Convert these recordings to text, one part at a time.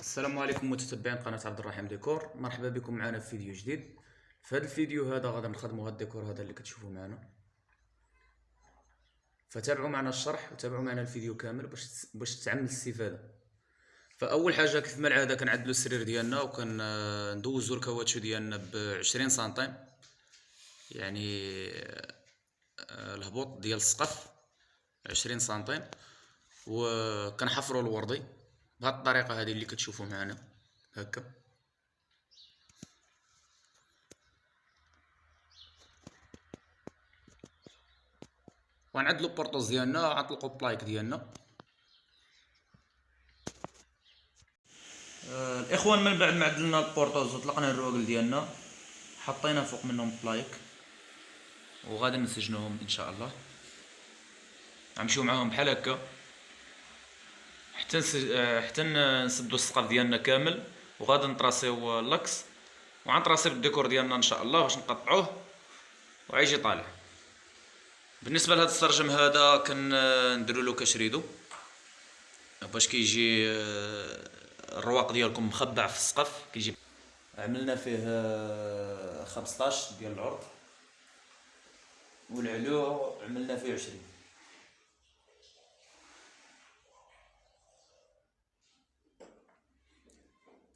السلام عليكم متتبعين قناة عبد الرحيم ديكور، مرحبا بكم معنا في فيديو جديد. في هذا الفيديو هذا غادي نخدموا هذا الديكور هذا اللي كتشوفوا معنا، فتابعوا معنا الشرح وتابعوا معنا الفيديو كامل باش تعمل الاستفادة. فاول حاجة كيف ما العادة كنعدلوا السرير ديالنا وكندوزوا الكاواتشو ديالنا ب20 سنتيم، يعني الهبوط ديال السقف 20 سنتيم، وكنحفروا الوردي بهذه الطريقة هذه اللي كتشوفوا معنا هكا. ونعدلو البورطوز ديالنا ونطلقو البلايك ديالنا. الاخوان من بعد ما عدلنا البورطوز وطلقنا الروغل ديالنا حطينا فوق منهم البلايك وغادي نسجنوهم ان شاء الله. غنمشيو معاهم بحال هكا حتى نسدو السقف ديالنا كامل، وغادي نطراسيو اللاكس وغنطراسيو الديكور ديالنا ان شاء الله باش نقطعوه وعيجي طالع. بالنسبه لهذا السرجم هذا كنديروا له كشريدو باش كيجي الرواق ديالكم مخبع في السقف. كيجي عملنا فيه 15 ديال العرض والعلو عملنا فيه 20.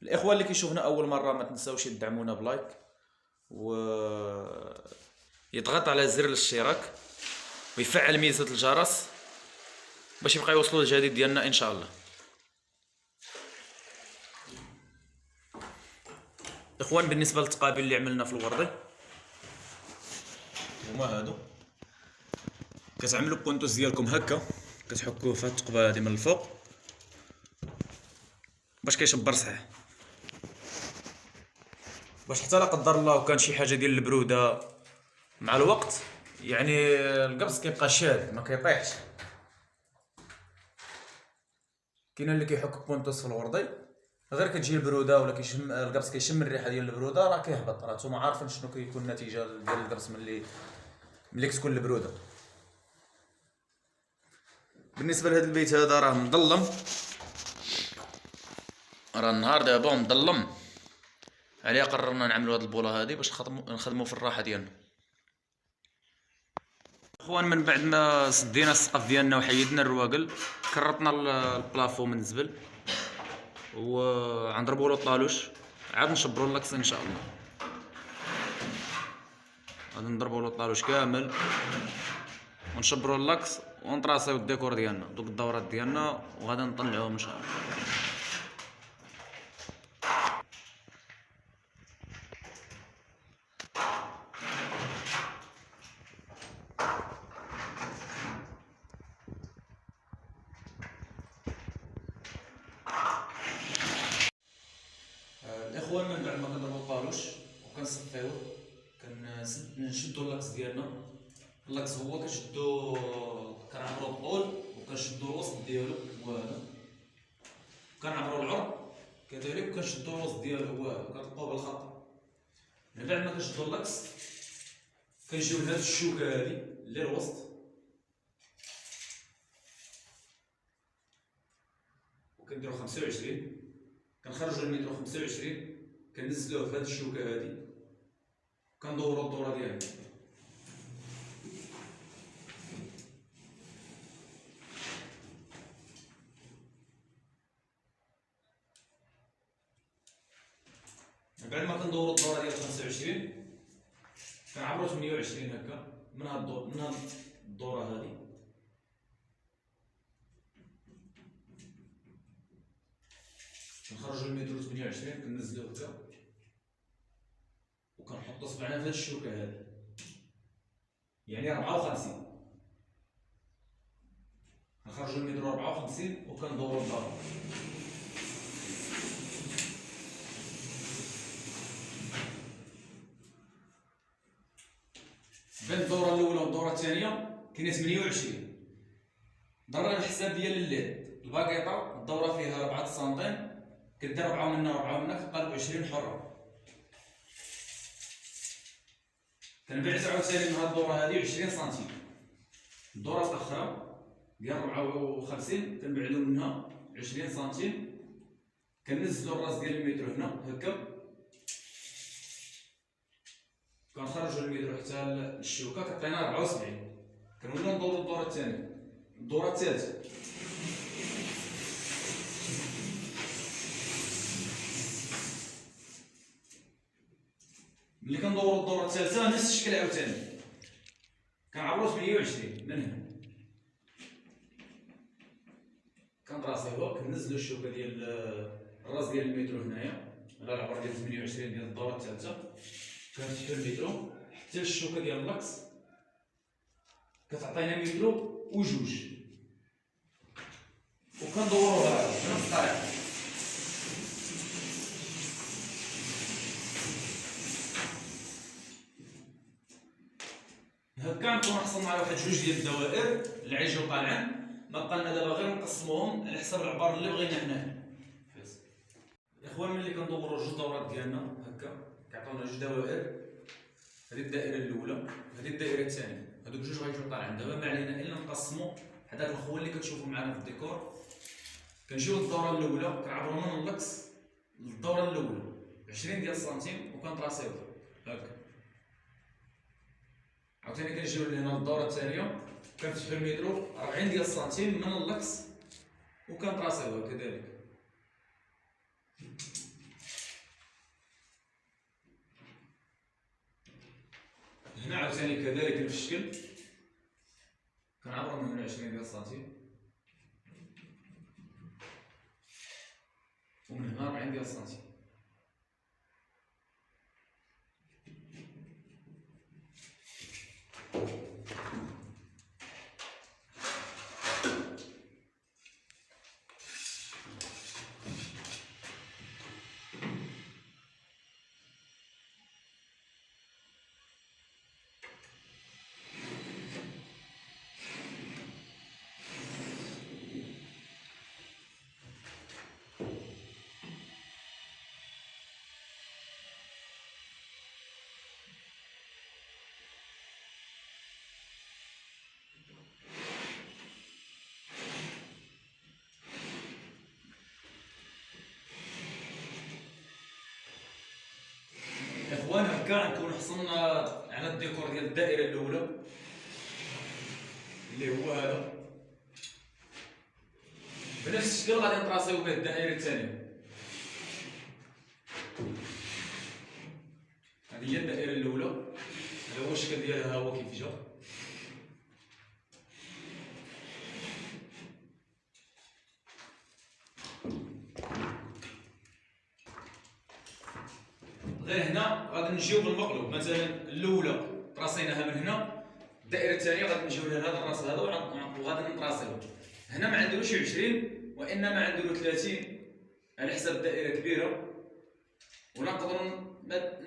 الاخوان اللي كيشوفنا اول مره ما تنساوش تدعمونا بلايك و يضغط على زر الاشتراك ويفعل ميزه الجرس باش يبقى يوصلوا الجديد ديالنا ان شاء الله. اخوان بالنسبه للتقابيل اللي عملنا في الوردي هما هادو، كتعملوا البونتوس ديالكم هكا، كتحكوه في هاد الثقبه هادي من الفوق باش كيشبر صحيح، باش حتى لا قدر الله كان شي حاجه ديال البروده مع الوقت يعني القبص كيبقى شاد ما كيطيحش. كاين اللي كيحك بونتوس في الوردي غير كتجي البروده ولا كيشم القبص، كيشم الريحه ديال البروده راه كيهبط. راه نتوما عارفين شنو كيكون النتيجه ديال القبص ملي كتكون البروده. بالنسبه لهذا البيت هذا راه مظلم، راه النهار دابا مظلم، عليها قررنا نعملوا هاد البوله هادي باش نخدموا في الراحه ديالنا. اخوان من بعد ما سدينا السقف ديالنا وحيدنا الرواقل كرطنا البلافو من الزبل وغنضربوا له الطالوش، عاد نشبروا اللاكس ان شاء الله. غادي نضربوا له الطالوش كامل ونشبروا اللاكس ونطراسيو الديكور ديالنا دوك الدورات ديالنا وغادي نطلعوهم ان شاء الله. الاخوان من بعد ما كنضربوا الطالوش وكنصفيوه كنشدوا اللاكس ديالنا. اللاكس هو كنشدو كنعبرو الطول وكنشدو الوسط ديالو هو هذا، كنعبرو العرض كذلك وكنشدو الوسط ديالو هو هذا كنطلقوه بالخط. من بعد ما كنشدو اللاكس كنجيو لهاد الشوكه هادي اللي الوسط وكنديرو 25، كنخرجو المتر 25 كننزلوه في هاد الشوكه هادي كندورو الدوره ديالنا. من بعد ما كندورو الدوره ديال 25 كنعبرو 28 هكا من هاد الدوره هادي، كنخرجو المتر 28 كننزلوه هكا وكنحطو صبعنا في هاد الشوكه هادي يعني 54، كنخرجو المتر 54 وكندورو الدوره. بين الدوره الاولى والدوره الثانيه كاينه 28. ضرب الحساب ديال الليد الباكيطه الدوره فيها 4 سنتيم، كدير 4 منا و4 منا كتبقى 20 حره. كنبعد عاوتاني من هاد الدوره هادي 20 سنتيم. الدوره الاخرى ديال 54 كنبعدو منها 20 سنتيم كنزلو الراس ديال المترو هنا هكا، كنخرجو المترو حتى للشوكه كتعطينا 74. كنوليو ندورو الدوره الثانيه، الدوره الثالثه. ملي كندورو الدوره الثالثه نفس الشكل عاوتاني، كنعبرو 28 من هنا، كنطراسيوها، كنزلو الشوكه ديال الراس ديال المترو هنايا على العبر ديال 28 ديال الدوره الثالثه، كنفتحو المترو حتى للشوكه ديال اللاكس، كتعطينا مترو وجوج، وكندوروها بنفس الطريقه. هكا نكون حصلنا على واحد جوج ديال الدوائر اللي عايجيو طالعين. ما بقى لنا دابا غير نقسموهم على حساب العبار اللي بغينا حنا. الاخوان ملي كندورو جوج دورات ديالنا هكا كيعطيونا جوج دوائر، هذه الدائره الاولى وهذه الدائره الثانيه، هذوك جوج غيجيو طالعين. دابا ما علينا الا نقسموا هذاك الخوان اللي كتشوفوا معنا في الديكور. كنجيو للدوره الاولى، كنعبروا من اللكس للدوره الاولى 20 ديال السنتيم وكنطراسيوها هكا. عاوتاني كنجيو لهنا للدوره الثانيه، كنفتحو المترو 40 ديال السنتيم من اللكس وكنطراسيوها كذلك. هنا عاوتاني كذلك نفس الشكل، كنعبرو من هنا 20 ديال السنتيم ومن هنا 40 ديال السنتيم. اخوان هكا نكون حصلنا على الديكور ديال الدائره الاولى اللي هو هذا. بنفس الشكل غادي نطراسيو به الدائره الثانيه. هذه هي الدائره الاولى، هذا هو الشكل ديالها، هو كيف جا. غير هنا غادي نجيو بالمقلوب، مثلا الاولى طراسيناها من هنا، الدائره الثانيه غادي نجيو لهذا الراس هذا وغادي نطراسيوه. هنا ما عندناش 20 وانما عندنا 30 على حساب الدائره كبيره، ونقدروا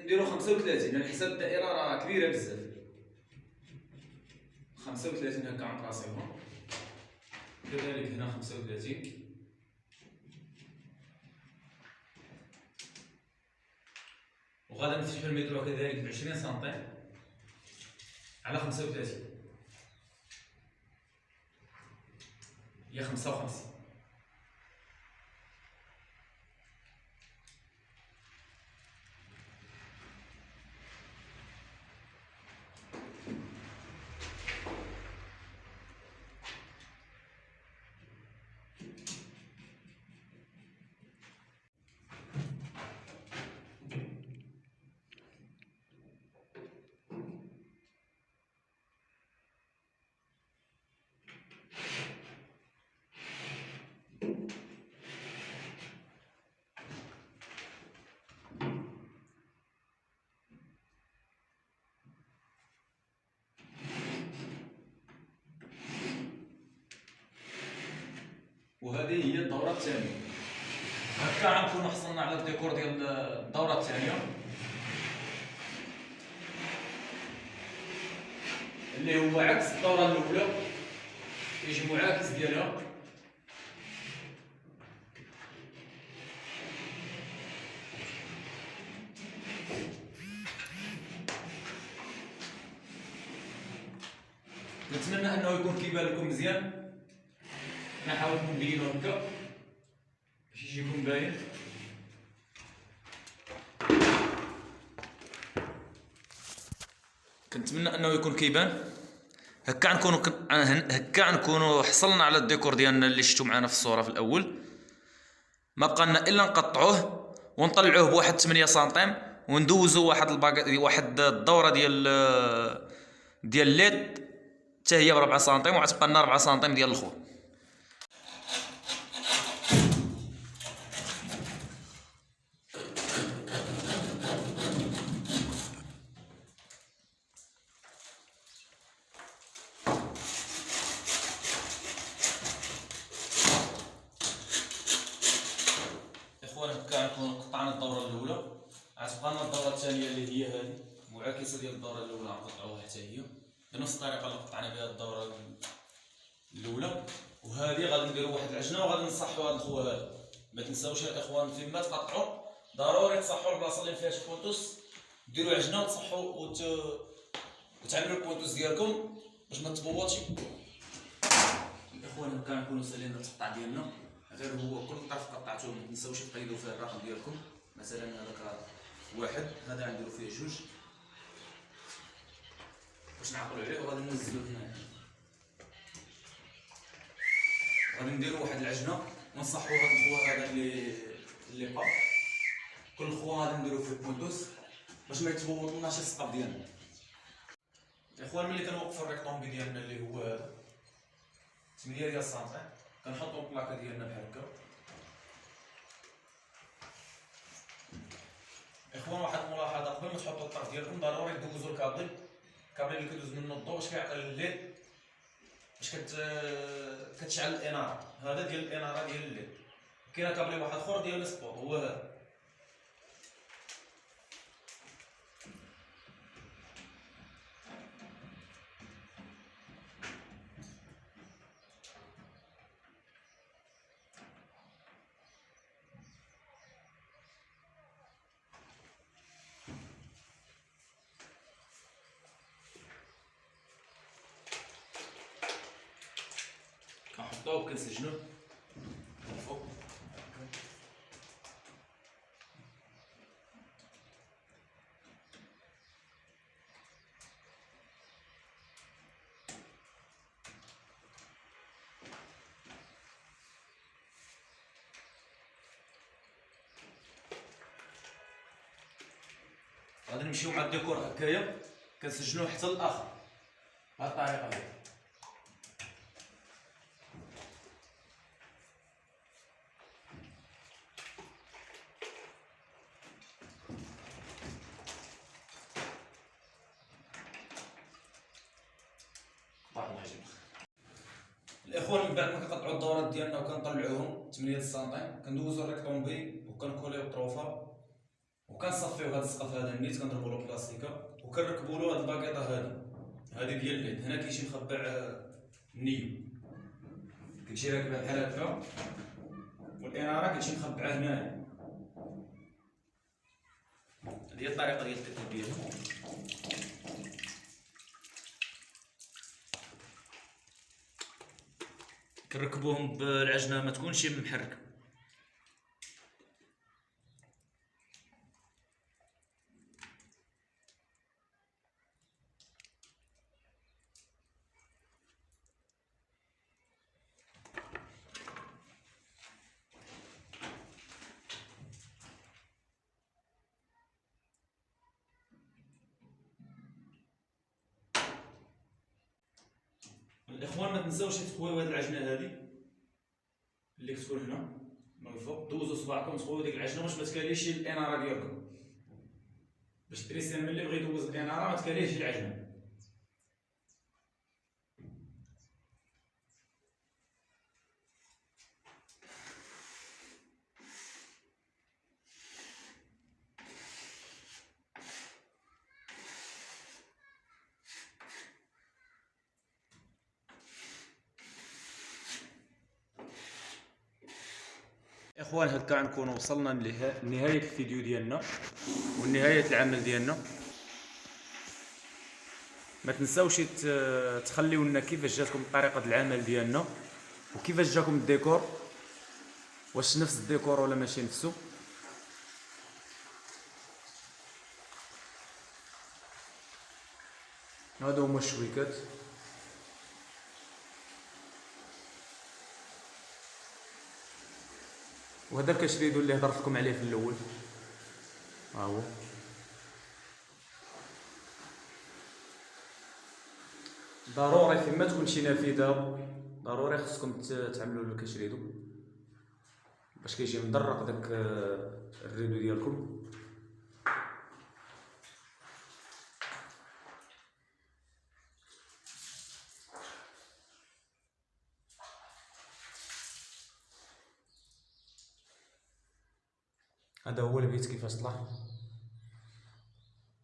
نديروا 35 على حساب الدائره راه كبيره بزاف. 35 هكا غنطراسيوها كذلك. هنا 35 وغادي نفتحو المترو كذلك ب 20 سنتيم على 35 هي 55. وهذه هي الدورة الثانية. هكا غنكونو حصلنا على الديكور ديال الدورة الثانية اللي هو عكس الدورة الأولى، يجي معاكس ديالها. نتمنى انه يكون كيبان لكم مزيان. نحاول نبينو هكا باش يجيكم باين. كنتمنى انه يكون كيبان. هكا نكونوا حصلنا على الديكور ديالنا اللي شفتوا معنا في الصوره في الاول. ما بقى لنا الا نقطعوه ونطلعوه بواحد 8 سنتيم وندوزو واحد الدوره ديال الليد حتى هي ب 4 سنتيم، وغتبقى لنا 4 سنتيم ديال الخو. اخوان هكا نكون قطعنا الدوره الاولى، غتبقى لنا الدوره الثانيه اللي هي هذه معاكسه ديال الدوره الاولى، غنقطعوها حتى هي بنفس الطريقه اللي قطعنا بها الدوره الاولى. وهذه غادي نديروا واحد العجنه وغادي نصحوا هذا الخو هذا. ما تنساوش الاخوان فيما تقطعوا ضروري تصحوا البلاصه اللي فيها البونتوس، ديروا عجنه وتصحوا وتعملوا البونتوس ديالكم باش ما تبوظش. الاخوان هكا نكونوا سالينا التقطاع ديالنا، غير هو كل طرف قطعتوه ما تنساوش تقيدوا فيه الرقم ديالكم. مثلا هذاك واحد، هذا غنديروا فيه جوج باش نعقلوا عليه، وغادي ننزلوه هنا. غادي نديروا واحد العجنه ونصحوا هذا الخوا هذا اللي بقى. كل خوا غادي نديروا فيه بونتوس باش ما يتبوظلناش السقف ديالنا. الاخوان ملي كنوقفوا الريكطومبي ديالنا اللي هو هذا 8 ديال السنتيم، كنحطوا البلاكه ديالنا بحال هكا. اخوان واحد الملاحظه، قبل ما تحطوا الطرف ديالكم ضروري دوزوا الكابل اللي كيدوز منه الضوء باش كيعطي الليد، باش كتشعل الاناره. هذا ديال الاناره ديال الليد. كاين كابل واحد اخر ديال السبور هو هذا. كنحطوه وكنسجنوه من فوق. غادي نمشيو مع الديكور هكايا كنسجنوه حتى الاخر بهاد الطريقه هادي. الاخوان من بعد ما كنقطعوا الدورات ديالنا وكنطلعوهم 8 سنتيم، كندوزو الريكطومبي وكنكوليو الطروفه وكنصفيو هذا السقف هذا النيت، كنضربوا له بلاستيكه وكنركبوا له هذه الباكيطه هذه ديال الليد. هنا كيجي مخبع النيو، كتجي راكبه بحال هكا، والاناره كتجي مخبعه هنايا. هذه هي الطريقه ديال التركيب ديالها. كنركبوهم بالعجنه ما تكونش محركه. الاخوان ما تنساوش تخويو هاد العجنه هادي اللي كتكون هنا من الفوق، دوزو صباعكم تخويو ديك العجنه باش ما تكاليش الاناره ديالكم، باش التريسيان ملي بغى يدوز الاناره ما تكاليش العجنه. اخوان هكا نكونوا وصلنا لنهايه الفيديو ديالنا ونهايه العمل ديالنا. ما تنساوش تخليو لنا كيفاش جاتكم طريقه العمل ديالنا وكيفاش جاكم الديكور، واش نفس الديكور ولا ماشي نفسه. هادو هما الشويكات. وهذا الكشريدو اللي هضرت لكم عليه في الاول ها هو. ضروري فيما تكون شي نافذه ضروري خصكم تعملوا الكشريدو باش كيجي مدرق داك الريدو ديالكم. هذا هو البيت كيفاش طلع.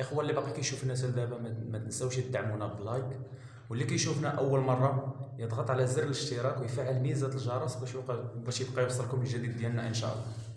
اخوان اللي باقي كيشوفنا حتى دابا ما تنساوش تدعمونا بلايك، واللي كيشوفنا اول مره يضغط على زر الاشتراك ويفعل ميزه الجرس باش يبقى يوصلكم الجديد ديالنا ان شاء الله.